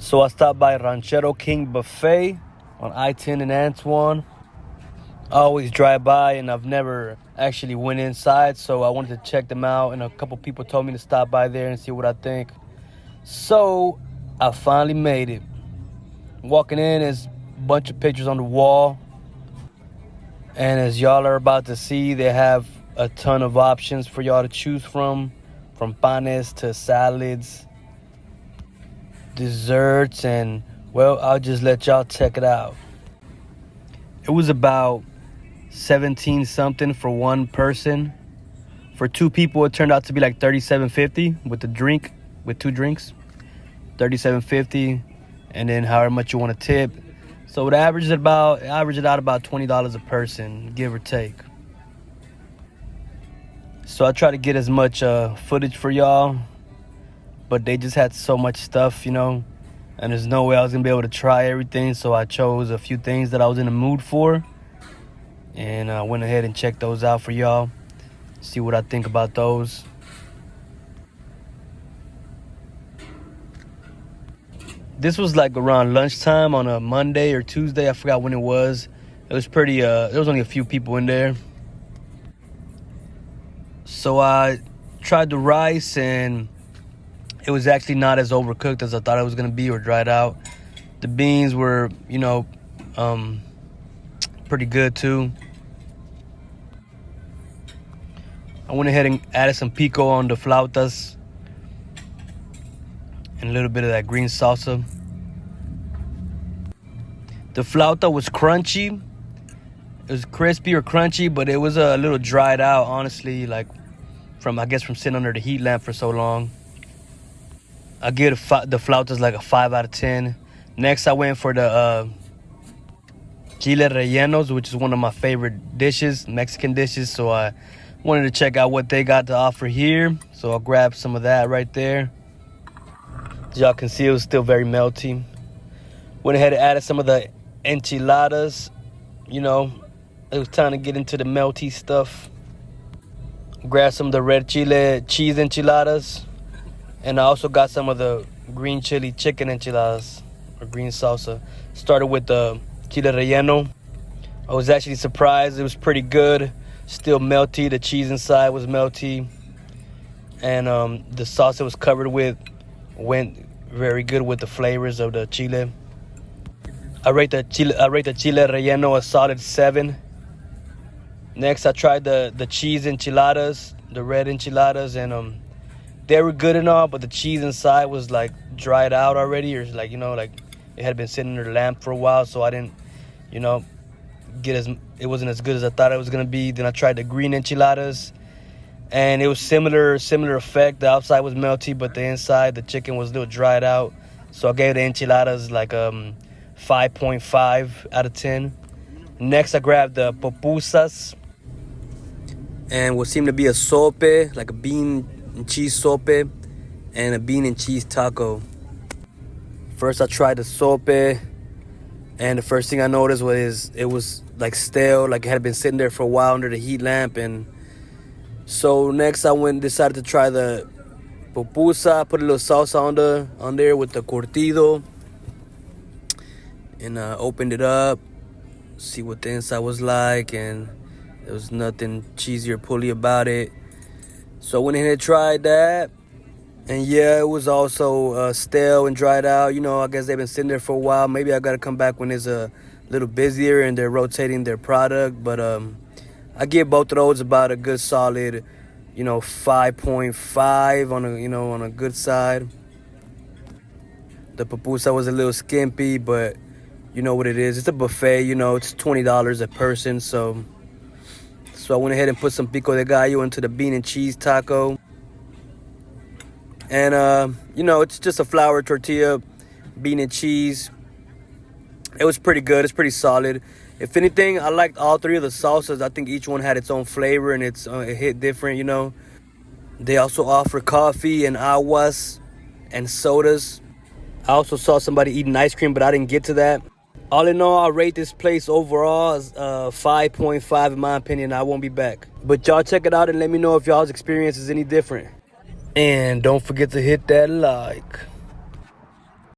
So I stopped by Ranchero King Buffet on I-10 in Antoine. I always drive by and I've never actually went inside, so I wanted to check them out, and a couple people told me to stop by there and see what I think. So I finally made it. Walking in is a bunch of pictures on the wall, and as y'all are about to see, they have a ton of options for y'all to choose from panes to salads, desserts, and well, I'll just let y'all check it out. It was about 17 something for one person. For two people, it turned out to be like $37.50 with two drinks. $37.50, and then however much you want to tip. So it averaged out about $20 a person, give or take. So I try to get as much footage for y'all, but they just had so much stuff, and there's no way I was gonna be able to try everything. So I chose a few things that I was in the mood for, and I went ahead and checked those out for y'all. See what I think about those. This was like around lunchtime on a Monday or Tuesday. I forgot when it was. It was pretty, there was only a few people in there. So I tried the rice, and it was actually not as overcooked as I thought it was going to be, or dried out. The beans were, pretty good too. I went ahead and added some pico on the flautas and a little bit of that green salsa. The flauta was crunchy. It was crispy or crunchy, but it was a little dried out, honestly, like from sitting under the heat lamp for so long. I give the flautas like a 5 out of 10. Next, I went for the chile rellenos, which is one of my favorite dishes, Mexican dishes. So I wanted to check out what they got to offer here. So I'll grab some of that right there. As y'all can see, it was still very melty. Went ahead and added some of the enchiladas. It was time to get into the melty stuff. Grabbed some of the red chile cheese enchiladas. And I also got some of the green chili chicken enchiladas, or green salsa. Started with the chile relleno. I was actually surprised. It was pretty good. Still melty. The cheese inside was melty. And the sauce it was covered with went very good with the flavors of the chile. I rate the chile relleno a solid 7. Next, I tried the cheese enchiladas, the red enchiladas, and they were good and all, but the cheese inside was like dried out already, or like it had been sitting under the lamp for a while, so I didn't, it wasn't as good as I thought it was gonna be. Then I tried the green enchiladas, and it was similar effect. The outside was melty, but the inside, the chicken was a little dried out. So I gave the enchiladas like 5.5 out of 10. Next, I grabbed the pupusas and what seemed to be a sope, like a bean and cheese sope, and a bean and cheese taco. First, I tried the sope, and the first thing I noticed was it was like stale, like it had been sitting there for a while under the heat lamp. And so next, I decided to try the pupusa. Put a little salsa on there with the curtido, and opened it up, see what the inside was like, and there was nothing cheesy or pulley about it. So I went ahead and tried that, and yeah, it was also stale and dried out. I guess they've been sitting there for a while. Maybe I got to come back when it's a little busier and they're rotating their product. But I give both of those about a good solid, 5.5 on a good side. The pupusa was a little skimpy, but you know what it is. It's a buffet, it's $20 a person. So I went ahead and put some pico de gallo into the bean and cheese taco. And, it's just a flour tortilla, bean and cheese. It was pretty good. It's pretty solid. If anything, I liked all three of the salsas. I think each one had its own flavor, and it hit different, They also offer coffee and aguas and sodas. I also saw somebody eating ice cream, but I didn't get to that. All in all, I rate this place overall as 5.5 in my opinion. I won't be back. But y'all check it out and let me know if y'all's experience is any different. And don't forget to hit that like.